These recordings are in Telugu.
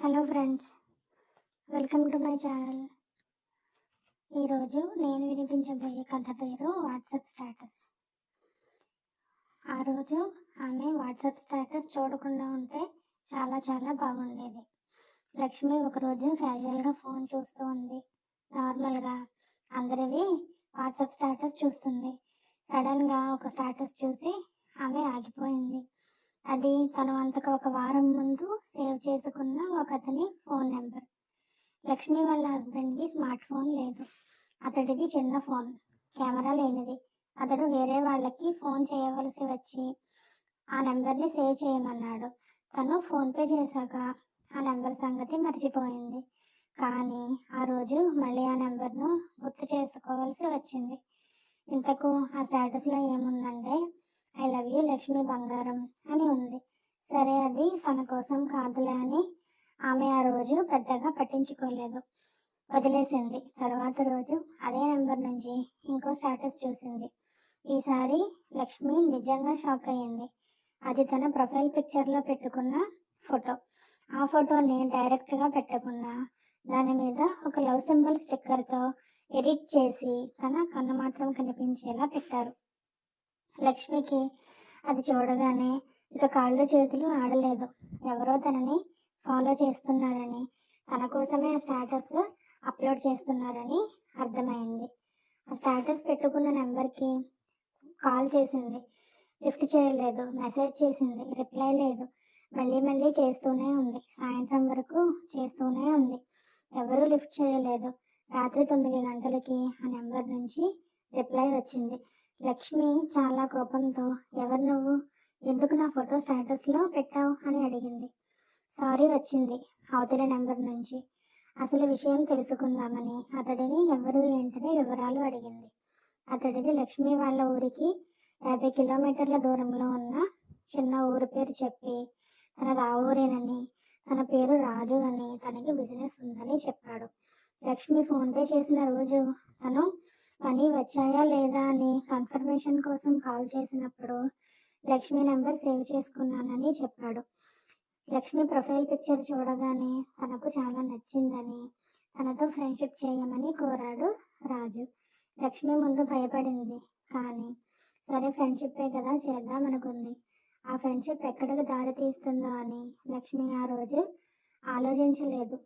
Hello friends, welcome to my channel. ఈరోజు నేను వినిపించబోయే కథ పేరు వాట్సాప్ స్టేటస్. ఆ రోజు ఆమె వాట్సాప్ స్టేటస్ చూడకుండా ఉంటే చాలా బాగుండేది. లక్ష్మి ఒకరోజు క్యాజువల్గా ఫోన్ చూస్తూ ఉంది. నార్మల్గా అందరివి వాట్సాప్ స్టేటస్ చూస్తుంది. సడన్గా ఒక స్టేటస్ చూసి ఆమె ఆగిపోయింది. అది తను అంతకు ఒక వారం ముందు సేవ్ చేసుకున్న ఒక అతని ఫోన్ నెంబర్. లక్ష్మి వాళ్ళ హస్బెండ్కి స్మార్ట్ ఫోన్ లేదు. అతడిది చిన్న ఫోన్, కెమెరా లేనిది. అతడు వేరే వాళ్ళకి ఫోన్ చేయవలసి వచ్చి ఆ నెంబర్ని సేవ్ చేయమన్నాడు. తను ఫోన్పే చేశాక ఆ నెంబర్ సంగతి మర్చిపోయింది. కానీ ఆ రోజు మళ్ళీ ఆ నెంబర్ను గుర్తు చేసుకోవాల్సి వచ్చింది. ఇంతకు ఆ స్టేటస్లో ఏముందంటే, ఐ లవ్ యూ లక్ష్మి బంగారం అని ఉంది. సరే, అది తన కోసం కాదులే అని ఆమె ఆ రోజు పెద్దగా పట్టించుకోలేదు, వదిలేసింది. తర్వాత రోజు అదే నెంబర్ నుంచి ఇంకో స్టేటస్ చూసింది. ఈసారి లక్ష్మి నిజంగా షాక్ అయ్యింది. అది తన ప్రొఫైల్ పిక్చర్లో పెట్టుకున్న ఫోటో. ఆ ఫోటోని డైరెక్ట్గా పెట్టకుండా దాని మీద ఒక లవ్ సింబల్ స్టిక్కర్తో ఎడిట్ చేసి తన కన్ను మాత్రం కనిపించేలా పెట్టారు. లక్ష్మికి అది చూడగానే ఇక కాళ్ళు చేతులు ఆడలేదు. ఎవరో తనని ఫాలో చేస్తున్నారని, తన కోసమే ఆ స్టేటస్ అప్లోడ్ చేస్తున్నారని అర్థమైంది. ఆ స్టేటస్ పెట్టుకున్న నెంబర్కి కాల్ చేసింది, లిఫ్ట్ చేయలేదు. మెసేజ్ చేసింది, రిప్లై లేదు. మళ్ళీ చేస్తూనే ఉంది. సాయంత్రం వరకు చేస్తూనే ఉంది. ఎవరూ లిఫ్ట్ చేయలేదు. రాత్రి 9 గంటలకి ఆ నెంబర్ నుంచి రిప్లై వచ్చింది. లక్ష్మి చాలా కోపంతో, ఎవరు నువ్వు, ఎందుకు నా ఫోటో స్టేటస్లో పెట్టావు అని అడిగింది. సారీ వచ్చింది అవతలి నెంబర్ నుంచి. అసలు విషయం తెలుసుకుందామని అతడిని ఎవరు ఏంటనే వివరాలు అడిగింది. అతడిది లక్ష్మి వాళ్ళ ఊరికి 50 కిలోమీటర్ల దూరంలో ఉన్న చిన్న ఊరు పేరు చెప్పి, తనది ఆ ఊరేనని, తన పేరు రాజు అని, తనకి బిజినెస్ ఉందని చెప్పాడు. లక్ష్మి ఫోన్పే చేసిన రోజు తను మనీ వచ్చాయా లేదా అని కన్ఫర్మేషన్ కోసం కాల్ చేసినప్పుడు లక్ష్మి నెంబర్ సేవ్ చేసుకున్నానని చెప్పాడు. లక్ష్మి ప్రొఫైల్ పిక్చర్ చూడగానే తనకు చాలా నచ్చిందని, తనతో ఫ్రెండ్షిప్ చేయమని కోరాడు రాజు. లక్ష్మి ముందు భయపడింది, కానీ సరే ఫ్రెండ్షిప్పే కదా చేద్దామనుకుంది. ఆ ఫ్రెండ్షిప్ ఎక్కడికి దారి తీస్తుందో అని లక్ష్మి ఆ రోజు ఆలోచించలేదు.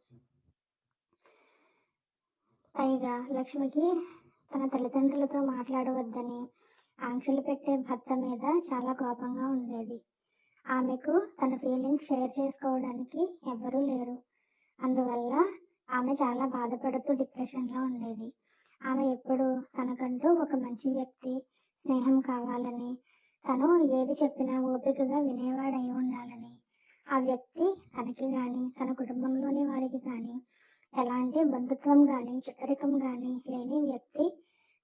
పైగా లక్ష్మికి తన తల్లిదండ్రులతో మాట్లాడవద్దని ఆంక్షలు పెట్టే భర్త మీద చాలా కోపంగా ఉండేది. ఆమెకు తన ఫీలింగ్స్ షేర్ చేసుకోవడానికి ఎవ్వరూ లేరు. అందువల్ల ఆమె చాలా బాధపడుతూ డిప్రెషన్లో ఉండేది. ఆమె ఎప్పుడు తనకంటూ ఒక మంచి వ్యక్తి, స్నేహం కావాలని, తను ఏది చెప్పినా ఓపికగా వినేవాడై ఉండాలని, ఆ వ్యక్తి తనకి కానీ తన కుటుంబంలోని వారికి కానీ ఎలాంటి బంధుత్వం కానీ చుట్టరికం కానీ లేని వ్యక్తి,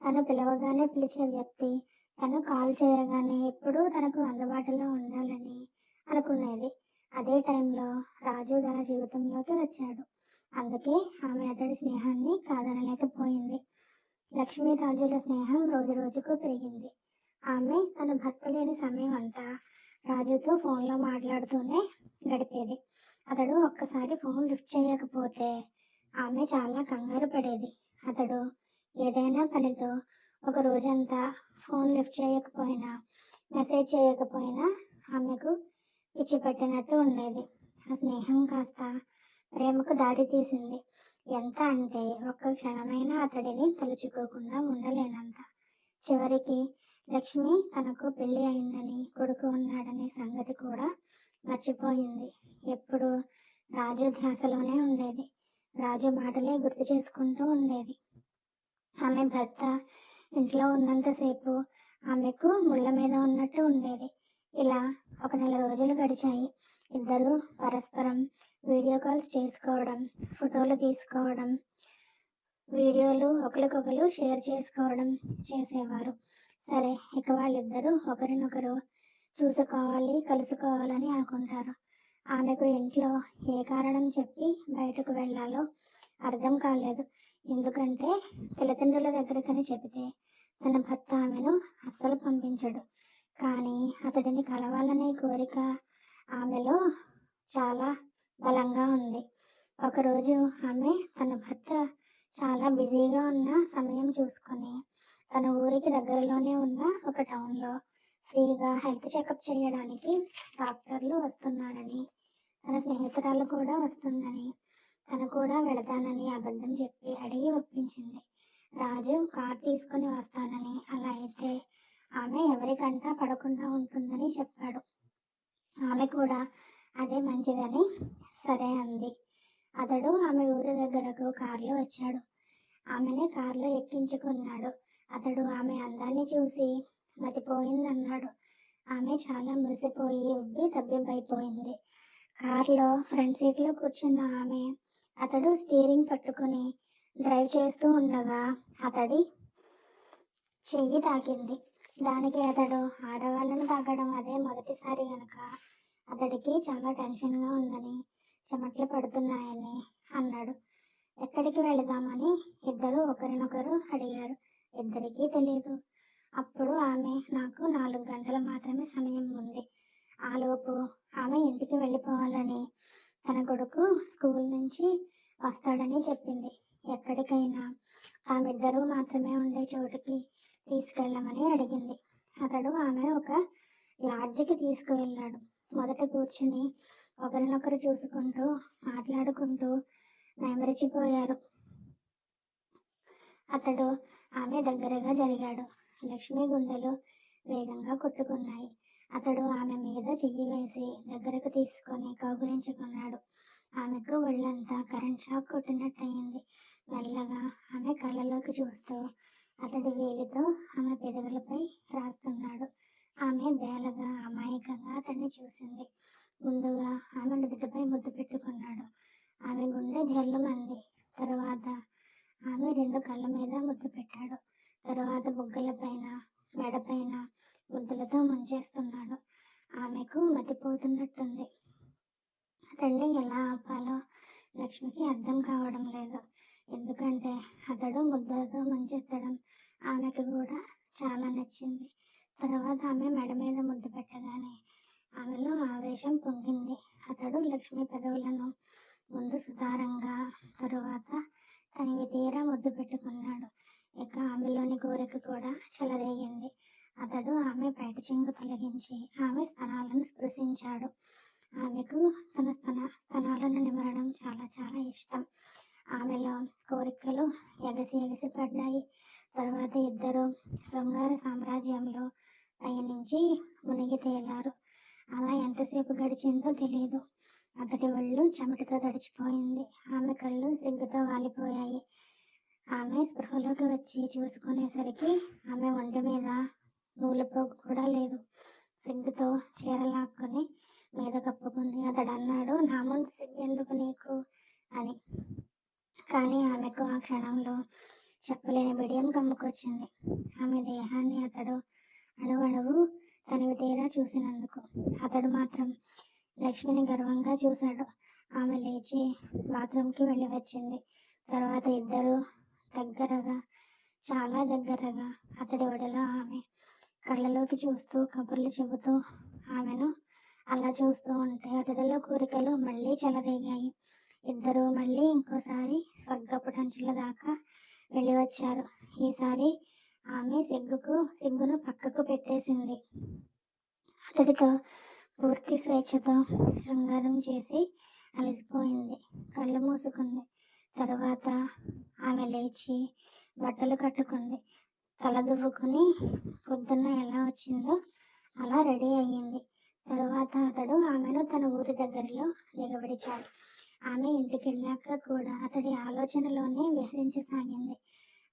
తను పిలవగానే పిలిచే వ్యక్తి, తను కాల్ చేయగానే ఎప్పుడూ తనకు అందుబాటులో ఉండాలని అనుకునేది. అదే టైంలో రాజు తన జీవితంలోకి వచ్చాడు. అందుకే ఆమె అతడి స్నేహాన్ని కాదనలేకపోయింది. లక్ష్మీ రాజుల స్నేహం రోజు రోజుకు పెరిగింది. ఆమె తన భర్త లేని సమయం అంతా రాజుతో ఫోన్లో మాట్లాడుతూనే గడిపేది. అతడు ఒక్కసారి ఫోన్ లిఫ్ట్ చేయకపోతే ఆమె చాలా కంగారు పడేది. అతడు ఏదైనా పనితో ఒక రోజంతా ఫోన్ లిఫ్ట్ చేయకపోయినా, మెసేజ్ చేయకపోయినా ఆమెకు ఇచ్చిపెట్టినట్టు ఉండేది. ఆ స్నేహం కాస్త ప్రేమకు దారి తీసింది. ఎంత అంటే ఒక్క క్షణమైనా అతడిని తలుచుకోకుండా ఉండలేనంత. చివరికి లక్ష్మి తనకు పెళ్లి అయిందని, కొడుకు ఉన్నాడనే సంగతి కూడా మర్చిపోయింది. ఎప్పుడు రాజు ధ్యాసలోనే ఉండేది. రాజు మాటలే గుర్తు చేసుకుంటూ ఉండేది. ఆమె భర్త ఇంట్లో ఉన్నంతసేపు ఆమెకు ముళ్ళ మీద ఉన్నట్టు ఉండేది. ఇలా ఒక నెల రోజులు గడిచాయి. ఇద్దరు పరస్పరం వీడియో కాల్స్ చేసుకోవడం, ఫోటోలు తీసుకోవడం, వీడియోలు ఒకరికొకరు షేర్ చేసుకోవడం చేసేవారు. సరే, ఇక వాళ్ళిద్దరూ ఒకరినొకరు చూసుకోవాలి, కలుసుకోవాలని అనుకుంటారు. ఆమెకు ఇంట్లో ఏ కారణం చెప్పి బయటకు వెళ్ళాలో అర్థం కాలేదు. ఎందుకంటే తల్లిదండ్రుల దగ్గరకని చెబితే తన భర్త ఆమెను అస్సలు పంపించడు. కానీ అతడిని కలవాలనే కోరిక ఆమెలో చాలా బలంగా ఉంది. ఒకరోజు ఆమె తన భర్త చాలా బిజీగా ఉన్న సమయం చూసుకొని తన ఊరికి దగ్గరలోనే ఉన్న ఒక టౌన్లో ఫ్రీగా హెల్త్ చెకప్ చేయడానికి డాక్టర్లు వస్తున్నారని, తన స్నేహితురాలు కూడా వస్తుందని, తను కూడా వెళతానని అబద్ధం చెప్పి అడిగి ఒప్పించింది. రాజు కార్ తీసుకుని వస్తానని, అలా అయితే ఆమె ఎవరికంట పడకుండా ఉంటుందని చెప్పాడు. ఆమె కూడా అదే మంచిదని సరే అంది. అతడు ఆమె ఊరి దగ్గరకు కారులో వచ్చాడు. ఆమెని కారులో ఎక్కించుకున్నాడు. అతడు ఆమె అందాన్ని చూసి మతిపోయిందన్నాడు. ఆమె చాలా మురిసిపోయి ఉబ్బి తబ్బిబ్బైపోయింది. కారులో ఫ్రంట్ సీట్లో కూర్చున్న ఆమె అతడు స్టీరింగ్ పట్టుకుని డ్రైవ్ చేస్తూ ఉండగా అతడి చెయ్యి తాకింది. దానికి అతడు ఆడవాళ్ళను తాకడం అదే మొదటిసారి గనక అతడికి చాలా టెన్షన్గా ఉందని, చెమట్లు పడుతున్నాయని అన్నాడు. ఎక్కడికి వెళదామని ఇద్దరు ఒకరినొకరు అడిగారు. ఇద్దరికీ తెలియదు. అప్పుడు ఆమె, నాకు 4 గంటలు మాత్రమే సమయం ఉంది, ఆలోపు ఆమె ఇంటికి వెళ్ళిపోవాలని, తన కొడుకు స్కూల్ నుంచి వస్తాడని చెప్పింది. ఎక్కడికైనా తామిద్దరూ మాత్రమే ఉండే చోటుకి తీసుకెళ్ళమని అడిగింది. అతడు ఆమెను ఒక లాడ్జికి తీసుకువెళ్ళాడు. మొదట కూర్చుని ఒకరినొకరు చూసుకుంటూ మాట్లాడుకుంటూ మైమరిచిపోయారు. అతడు ఆమె దగ్గరగా జరిగాడు. లక్ష్మి గుండెలు వేగంగా కొట్టుకున్నాయి. అతడు ఆమె మీద చెయ్యి వేసి దగ్గరకు తీసుకొని కౌగిలించుకున్నాడు. ఆమెకు ఒళ్ళంతా కరెంట్ షాక్ కొట్టినట్టయింది. మెల్లగా ఆమె కళ్ళలోకి చూస్తూ అతడి వేలితో ఆమె పెదవులపై రాస్తున్నాడు. ఆమె బేలగా అమాయకంగా అతన్ని చూసింది. ముందుగా ఆమె నుదుటిపై ముద్దు పెట్టుకున్నాడు. ఆమె గుండె జల్లుమంది. తరువాత ఆమె 2 కళ్ళ మీద ముద్దు పెట్టాడు. తరువాత బుగ్గలపైన, మెడపైన ముద్దులతో ముంచేస్తున్నాడు. ఆమెకు మతిపోతున్నట్టుంది. అతన్ని ఎలా ఆపాలో లక్ష్మికి అర్థం కావడం లేదు. ఎందుకంటే అతడు ముద్దులతో ముంచెత్తడం ఆమెకు కూడా చాలా నచ్చింది. తర్వాత ఆమె మెడ మీద ముద్దు పెట్టగానే ఆమెలో ఆవేశం పొంగింది. అతడు లక్ష్మి పెదవులను ముందు సుతారంగా, తరువాత తనివి తీరా ముద్దు పెట్టుకున్నాడు. ఇక ఆమెలోని కోరిక కూడా చెలరేగింది. అతడు ఆమె బయట చెంగు తొలగించి ఆమె స్తనాలను స్పృశించాడు. ఆమెకు తన స్తనాలను నిమరడం చాలా చాలా ఇష్టం. ఆమెలో కోరికలు ఎగసి పడ్డాయి. తరువాత ఇద్దరు శృంగార సామ్రాజ్యంలో పయనించి మునిగి తేలారు. అలా ఎంతసేపు గడిచిందో తెలియదు. అతడి ఒళ్ళు చెమటతో తడిచిపోయింది. ఆమె కళ్ళు సిగ్గుతో వాలిపోయాయి. ఆమె స్పృహలోకి వచ్చి చూసుకునేసరికి ఆమె ఒంటి మీద నూలుపోగు కూడా లేదు. సిగ్గుతో చీర లాక్కుని మీద కప్పుకుంది. అతడు అన్నాడు, నా ముందు సిగ్గెందుకు నీకు అని. కానీ ఆమెకు ఆ క్షణంలో చెప్పలేని బిడియం కమ్ముకొచ్చింది. ఆమె దేహాన్ని అతడు అణువణువు తనివి తీరా చూసినందుకు. అతడు మాత్రం లక్ష్మిని గర్వంగా చూశాడు. ఆమె లేచి బాత్రూంకి వెళ్ళి వచ్చింది. తర్వాత ఇద్దరు దగ్గరగా, చాలా దగ్గరగా అతడి ఒడిలో ఆమె కళ్ళలోకి చూస్తూ కబుర్లు చెబుతూ ఆమెను అలా చూస్తూ ఉంటే అతడిలో కోరికలు మళ్ళీ చెలరేగాయి. ఇద్దరూ మళ్ళీ ఇంకోసారి స్వర్గపు టంచుల దాకా వెళ్ళి వచ్చారు. ఈసారి ఆమె సిగ్గును పక్కకు పెట్టేసింది. అతడితో పూర్తి స్వేచ్ఛతో శృంగారం చేసి అలసిపోయింది. కళ్ళు మూసుకుంది. తరువాత ఆమె లేచి బట్టలు కట్టుకుంది. తల దువ్వుకుని పొద్దున్న ఎలా వచ్చిందో అలా రెడీ అయ్యింది. తరువాత అతడు ఆమెను తన ఊరి దగ్గరలో దిగబడిచాడు. ఆమె ఇంటికెళ్ళాక కూడా అతడి ఆలోచనలోనే విహరించసాగింది.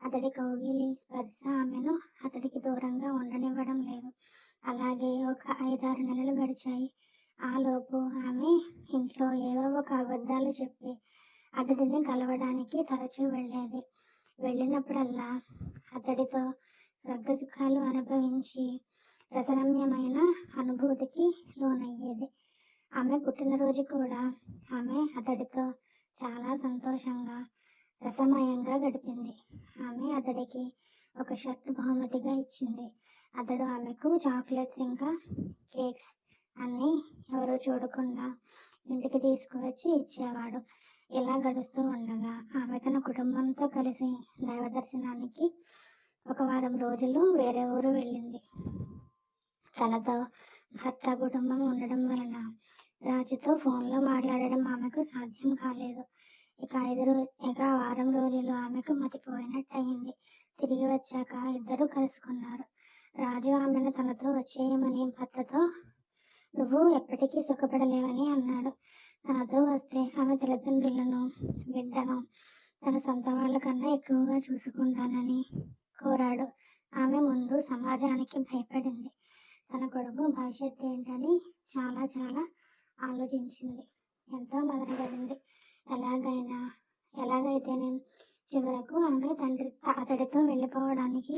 అతడి కౌగిలి స్పర్శ ఆమెను అతడికి దూరంగా ఉండనివ్వడం లేదు. అలాగే ఒక 5-6 నెలలు గడిచాయి. ఆలోపు ఆమె ఇంట్లో ఏవో ఒక అబద్ధాలు చెప్పి అతడిని కలవడానికి తరచూ వెళ్ళేది. వెళ్ళినప్పుడల్లా అతడితో స్వర్గ సుఖాలు అనుభవించి రసరమ్యమైన అనుభూతికి లోనయ్యేది. ఆమె పుట్టినరోజు కూడా ఆమె అతడితో చాలా సంతోషంగా, రసమయంగా గడిపింది. ఆమె అతడికి ఒక షర్ట్ బహుమతిగా ఇచ్చింది. అతడు ఆమెకు చాక్లెట్స్ ఇంకా కేక్స్ అన్నీ ఎవరూ చూడకుండా ఇంటికి తీసుకువచ్చి ఇచ్చేవాడు. ఇలా గడుస్తూ ఉండగా ఆమె తన కుటుంబంతో కలిసి దైవ దర్శనానికి ఒక వారం రోజులు వేరే ఊరు వెళ్ళింది. తనతో భర్త కుటుంబం ఉండడం వలన రాజుతో ఫోన్లో మాట్లాడడం ఆమెకు సాధ్యం కాలేదు. ఇక వారం రోజులు ఆమెకు మతిపోయినట్టయింది. తిరిగి వచ్చాక ఇద్దరు కలుసుకున్నారు. రాజు ఆమెను తనతో వచ్చేయమని భర్తతో నువ్వు ఎప్పటికీ సుఖపడలేవని అన్నాడు. తనతో వస్తే ఆమె తల్లిదండ్రులను బిడ్డను తన సొంత వాళ్ళ కన్నా ఎక్కువగా చూసుకుంటానని కోరాడు. ఆమె ముందు సమాజానికి భయపడింది. తన కొడుకు భవిష్యత్తు ఏంటని చాలా చాలా ఆలోచించింది. ఎంతో బాధపడింది. ఎలాగైతేనే చివరకు ఆమె అతడితో వెళ్ళిపోవడానికి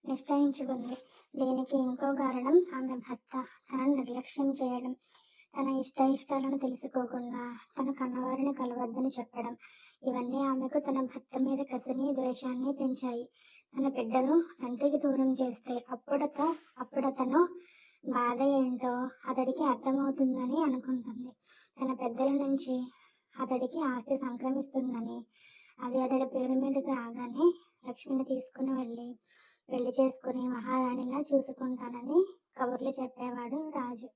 నిశ్చయించుకుంది. దీనికి ఇంకో కారణం ఆమె భర్త తనను నిర్లక్ష్యం చేయడం, తన ఇష్టాలను తెలుసుకోకుండా తన కన్నవారిని కలవద్దని చెప్పడం. ఇవన్నీ ఆమెకు తన భర్త మీద కసిని ద్వేషాన్ని పెంచాయి. తన బిడ్డను తండ్రికి దూరం చేస్తే అప్పుడతను బాధ ఏంటో అతడికి అర్థమవుతుందని అనుకుంటుంది. తన పెద్దల నుంచి అతడికి ఆస్తి సంక్రమిస్తుందని, అది అతడి పేరు మీదకి రాగానే లక్ష్మిని తీసుకుని పెళ్లి చేసుకుని మహారాణిలా చూసుకుంటానని కబుర్లు చెప్పేవాడు రాజు.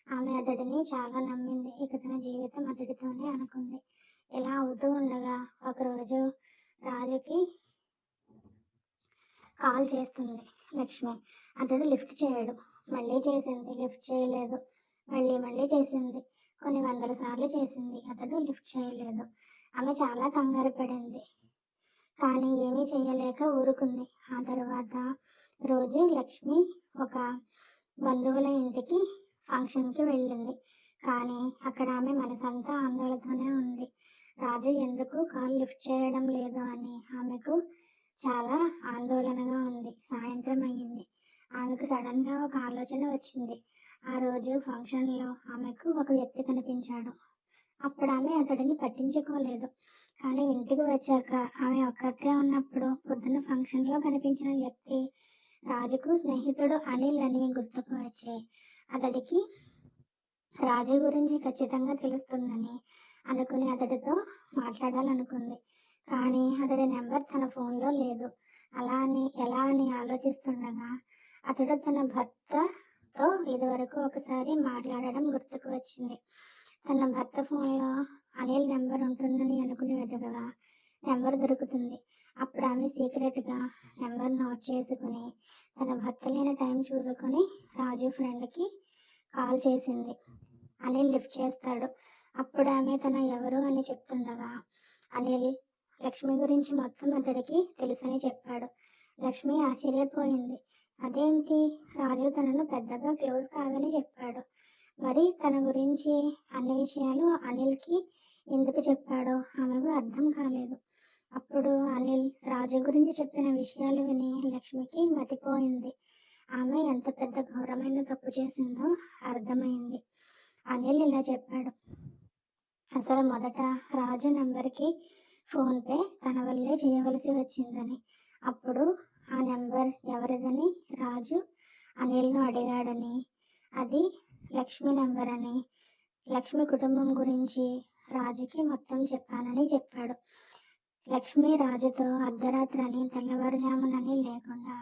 ఆమె అతడిని చాలా నమ్మింది. ఇక తన జీవితం అతడితోనే అనుకుంది. ఇలా అవుతూ ఉండగా ఒకరోజు రాజుకి కాల్ చేస్తుంది లక్ష్మి. అతడు లిఫ్ట్ చేయడు. మళ్ళీ చేసింది, లిఫ్ట్ చేయలేదు. మళ్ళీ చేసింది. కొన్ని 100 సార్లు చేసింది. అతడు లిఫ్ట్ చేయలేదు. ఆమె చాలా కంగారు పడింది. కానీ ఏమీ చేయలేక ఊరుకుంది. ఆ తరువాత రోజు లక్ష్మి ఒక బంధువుల ఇంటికి ఫంక్షన్కి వెళ్ళింది. కానీ అక్కడ ఆమె మనసంతా ఆందోళనతోనే ఉంది. రాజు ఎందుకు కాల్ లిఫ్ట్ చేయడం లేదు అని ఆమెకు చాలా ఆందోళనగా ఉంది. సాయంత్రం అయ్యింది. ఆమెకు సడన్గా ఒక ఆలోచన వచ్చింది. ఆ రోజు ఫంక్షన్లో ఆమెకు ఒక వ్యక్తి కనిపించాడు. అప్పుడు ఆమె అతడిని పట్టించుకోలేదు. కానీ ఇంటికి వచ్చాక ఆమె ఒక్కతే ఉన్నప్పుడు పొద్దున్న ఫంక్షన్లో కనిపించిన వ్యక్తి రాజుకు స్నేహితుడు అనిల్ అని గుర్తుకు వచ్చి అతడికి రాజు గురించి ఖచ్చితంగా తెలుస్తుందని అనుకుని అతడితో మాట్లాడాలనుకుంది. కానీ అతడి నెంబర్ తన ఫోన్లో లేదు. ఎలా అని ఆలోచిస్తుండగా అతడు తన భర్తతో ఇదివరకు ఒకసారి మాట్లాడడం గుర్తుకు వచ్చింది. తన భర్త ఫోన్లో అనిల్ నెంబర్ ఉంటుందని అనుకుని వెతకగా నెంబర్ దొరుకుతుంది. అప్పుడు ఆమె సీక్రెట్గా నెంబర్ నోట్ చేసుకుని తన భర్త లేని టైం చూసుకొని రాజు ఫ్రెండ్కి కాల్ చేసింది. అనిల్ లిఫ్ట్ చేస్తాడు. అప్పుడు ఆమె తన ఎవరు అని చెప్తుండగా అనిల్ లక్ష్మి గురించి మొత్తం అతడికి తెలుసని చెప్పాడు. లక్ష్మి ఆశ్చర్యపోయింది. అదేంటి, రాజు తనను పెద్దగా క్లోజ్ కాదని చెప్పాడు. మరి తన గురించి అన్ని విషయాలు అనిల్కి ఎందుకు చెప్పాడో ఆమెకు అర్థం కాలేదు. అప్పుడు అనిల్ రాజు గురించి చెప్పిన విషయాలు విని లక్ష్మికి మతిపోయింది. ఆమె ఎంత పెద్ద ఘోరమైన తప్పు చేసిందో అర్థమైంది. అనిల్ ఇలా చెప్పాడు. అసలు మొదట రాజు నెంబర్కి ఫోన్పే తన వల్లే చేయవలసి వచ్చిందని, అప్పుడు ఆ నెంబర్ ఎవరిదని రాజు అనిల్ను అడిగాడని, అది లక్ష్మి నెంబర్ అని, లక్ష్మి కుటుంబం గురించి రాజుకి మొత్తం చెప్పానని చెప్పాడు. లక్ష్మి రాజుతో అర్ధరాత్రి అని తెల్లవారుజామునని లేకుండా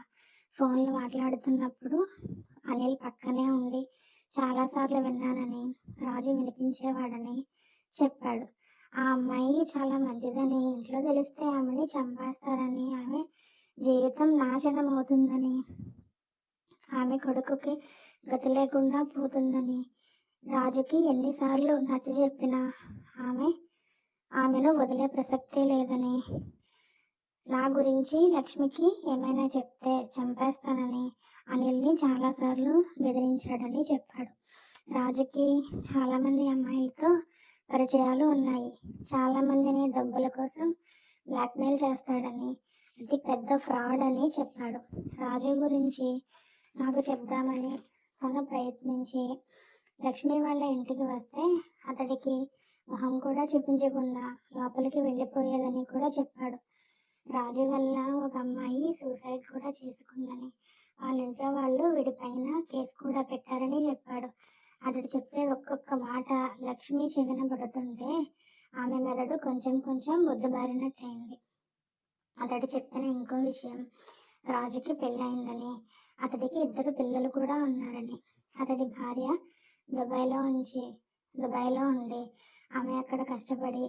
ఫోన్లు మాట్లాడుతున్నప్పుడు అనిల్ పక్కనే ఉండి చాలాసార్లు విన్నానని, రాజు వినిపించేవాడని చెప్పాడు. ఆ అమ్మాయి చాలా మంచిదని, ఇంట్లో తెలిస్తే ఆమెని చంపేస్తారని, ఆమె జీవితం నాశనం అవుతుందని, ఆమె కొడుకుకి గతి లేకుండా పోతుందని రాజుకి ఎన్నిసార్లు నచ్చజెప్పినా ఆమెను వదిలే ప్రసక్తే లేదని, నా గురించి లక్ష్మికి ఏమైనా చెప్తే చంపేస్తానని అనిల్ని చాలాసార్లు బెదిరించాడని చెప్పాడు. రాజుకి చాలామంది అమ్మాయిలతో పరిచయాలు ఉన్నాయి. చాలామందిని డబ్బుల కోసం బ్లాక్మెయిల్ చేస్తాడని, అది పెద్ద ఫ్రాడ్ అని చెప్పాడు. రాజు గురించి నాకు చెప్దామని తను ప్రయత్నించి లక్ష్మి వాళ్ళ ఇంటికి వస్తే అతడికి మొహం కూడా చూపించకుండా లోపలికి వెళ్ళిపోయేదని కూడా చెప్పాడు. రాజు వల్ల ఒక అమ్మాయి సూసైడ్ కూడా చేసుకుందని, వాళ్ళ ఇంట్లో వాళ్ళు వీడిపైన కేసు కూడా పెట్టారని చెప్పాడు. అతడు చెప్పే ఒక్కొక్క మాట లక్ష్మి చెవిన పడుతుంటే ఆమె మెదడు కొంచెం కొంచెం బుద్ధబారినట్టయింది. అతడు చెప్పిన ఇంకో విషయం, రాజుకి పెళ్ళయిందని, అతడికి 2 పిల్లలు కూడా ఉన్నారని. అతడి భార్య దుబాయ్లో ఉండి ఆమె అక్కడ కష్టపడి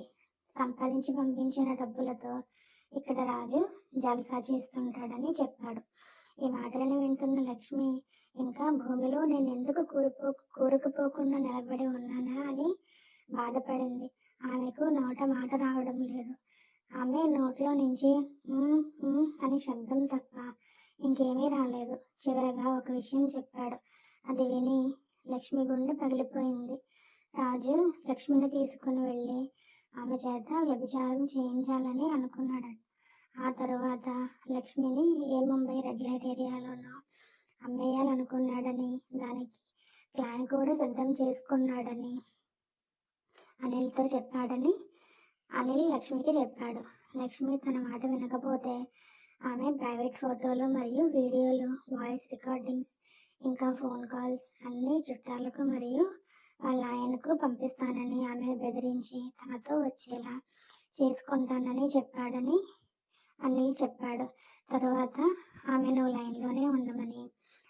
సంపాదించి పంపించిన డబ్బులతో ఇక్కడ రాజు జల్సా చేస్తుంటాడని చెప్పాడు. ఈ మాటలను వింటున్న లక్ష్మి ఇంకా భూమిలో నేనెందుకు కూరుకుపోకుండా నిలబడి ఉన్నానా అని బాధపడింది. ఆమెకు నోట మాట రావడం లేదు. ఆమె నోట్లో నుంచి అని శబ్దం తప్ప ఇంకేమీ రాలేదు. చివరగా ఒక విషయం చెప్పాడు. అది విని లక్ష్మి గుండె పగిలిపోయింది. రాజు లక్ష్మిని తీసుకుని వెళ్ళి ఆమె చేత వ్యభిచారం చేయించాలని అనుకున్నాడు. ఆ తరువాత లక్ష్మిని ముంబై రెడ్ లైట్ ఏరియాలోనో అమ్మేయాలనుకున్నాడని, దానికి ప్లాన్ కూడా సిద్ధం చేసుకున్నాడని అనిల్తో చెప్పాడని అనిల్ లక్ష్మికి చెప్పాడు. లక్ష్మి తన మాట వినకపోతే ఆమె ప్రైవేట్ ఫోటోలు మరియు వీడియోలు, వాయిస్ రికార్డింగ్స్, ఇంకా ఫోన్ కాల్స్ అన్ని చుట్టాలకు మరియు వాళ్ళ ఆయనకు పంపిస్తానని ఆమెను బెదిరించి తనతో వచ్చేలా చేసుకుంటానని చెప్పాడని అనిల్ చెప్పాడు. తరువాత ఆమెను లైన్లోనే ఉండమని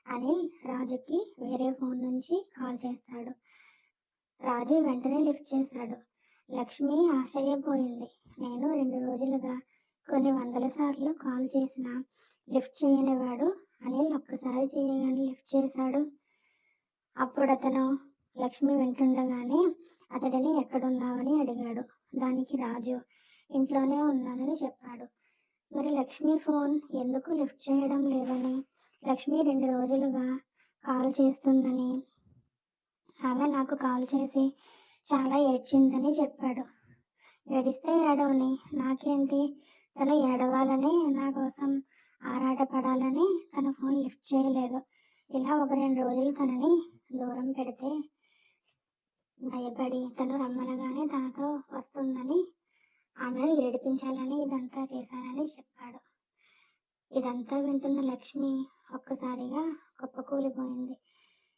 అనిల్ రాజుకి వేరే ఫోన్ నుంచి కాల్ చేస్తాడు. రాజు వెంటనే లిఫ్ట్ చేశాడు. లక్ష్మి ఆశ్చర్యపోయింది. నేను 2 రోజులుగా కొన్ని వందల సార్లు కాల్ చేసినా లిఫ్ట్ చేయని వాడు అనిల్ ఒక్కసారి చేయగానే లిఫ్ట్ చేశాడు. అప్పుడు అతను లక్ష్మి వింటుండగానే అతడిని ఎక్కడున్నావని అడిగాడు. దానికి రాజు ఇంట్లోనే ఉన్నానని చెప్పాడు. మరి లక్ష్మి ఫోన్ ఎందుకు లిఫ్ట్ చేయడం లేదని, లక్ష్మి 2 రోజులుగా కాల్ చేస్తుందని, ఆమె నాకు కాల్ చేసి చాలా ఏడ్చిందని చెప్పాడు. ఏడిస్తే ఏడవని, నాకేంటి, తను ఏడవాలని, నా కోసం ఆరాటపడాలని తన ఫోన్ లిఫ్ట్ చేయలేదు. ఇలా ఒక 2 రోజులు తనని దూరం పెడితే భయపడి తను రమ్మనగానే తనతో వస్తుందని, ఆమెను ఏడిపించాలని ఇదంతా చేశానని చెప్పాడు. ఇదంతా వింటున్న లక్ష్మి ఒక్కసారిగా కుప్పకూలిపోయింది.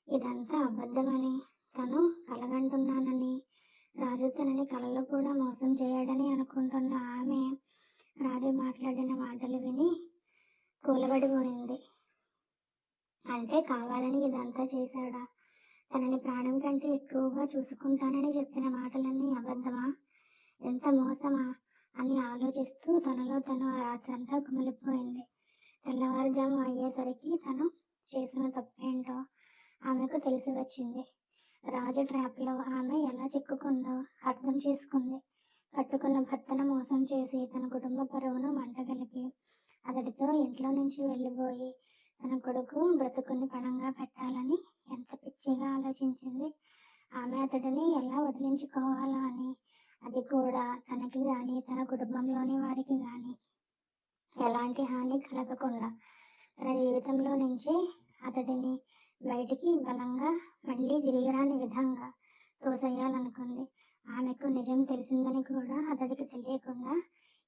ఇదంతా అబద్ధమని, తను కలగంటున్నానని, రాజు తనని కలలో కూడా మోసం చేయడని అనుకుంటున్న ఆమె రాజు మాట్లాడిన మాటలు విని కూలబడిపోయింది. అంటే కావాలని ఇదంతా చేశాడా? తనని ప్రాణం కంటే ఎక్కువగా చూసుకుంటానని చెప్పిన మాటలన్నీ అబద్ధమా? ఎంత మోసమా అని ఆలోచిస్తూ తనలో తను ఆ రాత్రంతా కుమిలిపోయింది. తెల్లవారుజాము అయ్యేసరికి తను చేసిన తప్పేంటో ఆమెకు తెలిసి వచ్చింది. రాజు ట్రాప్లో ఆమె ఎలా చిక్కుకుందో అర్థం చేసుకుంది. కట్టుకున్న భర్తను మోసం చేసి తన కుటుంబ పరువును మంటగలిపి అతడితో ఇంట్లో నుంచి వెళ్ళిపోయి తన కొడుకు బ్రతుకుని పణంగా పెట్టాలని ఎంత పిచ్చిగా ఆలోచించింది. ఆమె అతడిని ఎలా వదిలించుకోవాలా అని, అది కూడా తనకి కానీ తన కుటుంబంలోని వారికి కానీ ఎలాంటి హాని కలగకుండా తన జీవితంలో నుంచి అతడిని బయటికి బలంగా మళ్ళీ తిరిగిరాని విధంగా తోసేయాలనుకుంది. ఆమెకు నిజం తెలిసిందని కూడా అతడికి తెలియకుండా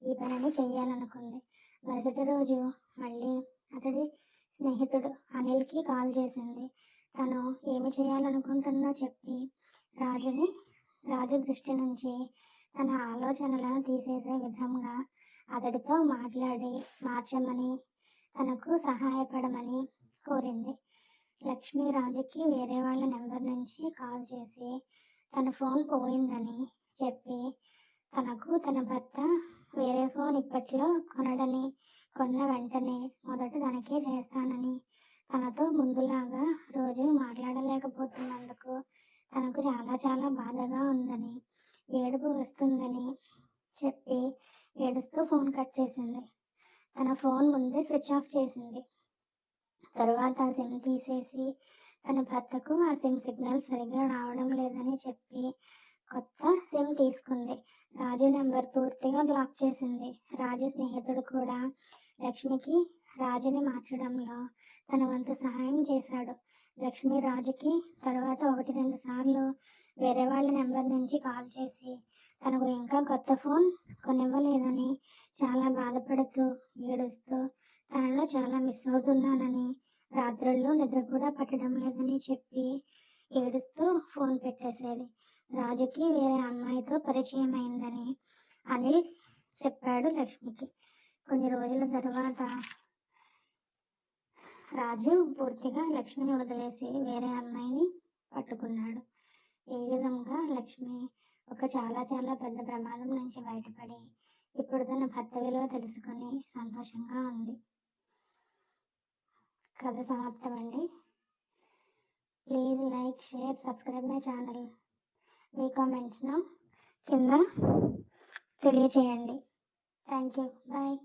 ఈ పనిని చెయ్యాలనుకుంది. మరుసటి రోజు మళ్ళీ అతడి స్నేహితుడు అనిల్కి కాల్ చేసింది. తను ఏమి చేయాలనుకుంటుందో చెప్పి రాజు దృష్టి నుంచి తన ఆలోచనలను తీసేసే విధంగా అతడితో మార్చమని, తనకు సహాయపడమని కోరింది. లక్ష్మి రాజుకి వేరే వాళ్ళ నెంబర్ నుంచి కాల్ చేసి తన ఫోన్ పోయిందని చెప్పి, తనకు తన భర్త వేరే ఫోన్ ఇప్పట్లో కొన్న వెంటనే మొదట తనకే చేస్తానని, తనతో ముందులాగా రోజు మాట్లాడలేకపోతున్నందుకు తనకు చాలా చాలా బాధగా ఉందని, ఏడుపు వస్తుందని చెప్పి ఏడుస్తూ ఫోన్ కట్ చేసింది. తన ఫోన్ ముందే స్విచ్ ఆఫ్ చేసింది. తరువాత ఆ సిమ్ తీసేసి తన భర్తకు ఆ సిమ్ సిగ్నల్ సరిగ్గా రావడం లేదని చెప్పి కొత్త సిమ్ తీసుకుంది. రాజు నెంబర్ పూర్తిగా బ్లాక్ చేసింది. రాజు స్నేహితుడు కూడా లక్ష్మికి రాజుని మార్చడంలో తన వంతు సహాయం చేశాడు. లక్ష్మి రాజుకి తర్వాత 1-2 సార్లు వేరే వాళ్ళ నెంబర్ నుంచి కాల్ చేసి తనకు ఇంకా కొత్త ఫోన్ కొనివ్వలేదని చాలా బాధపడుతూ ఏడుస్తూ తనను చాలా మిస్ అవుతున్నానని, రాత్రుల్లో నిద్ర కూడా పట్టడం లేదని చెప్పి ఏడుస్తూ ఫోన్ పెట్టేసేది. రాజుకి వేరే అమ్మాయితో పరిచయం అయిందని అనిల్ చెప్పాడు లక్ష్మికి. కొన్ని రోజుల తర్వాత రాజు పూర్తిగా లక్ష్మిని వదిలేసి వేరే అమ్మాయిని పట్టుకున్నాడు. ఈ విధంగా లక్ష్మి ఒక చాలా చాలా పెద్ద ప్రమాదం నుంచి బయటపడి ఇప్పుడు తన భర్త విలువ తెలుసుకొని సంతోషంగా ఉంది. కథ సమాప్తమండి. Please like, share, subscribe my channel. మీ కామెంట్స్ను కింద తెలియచేయండి. Thank you. బాయ్.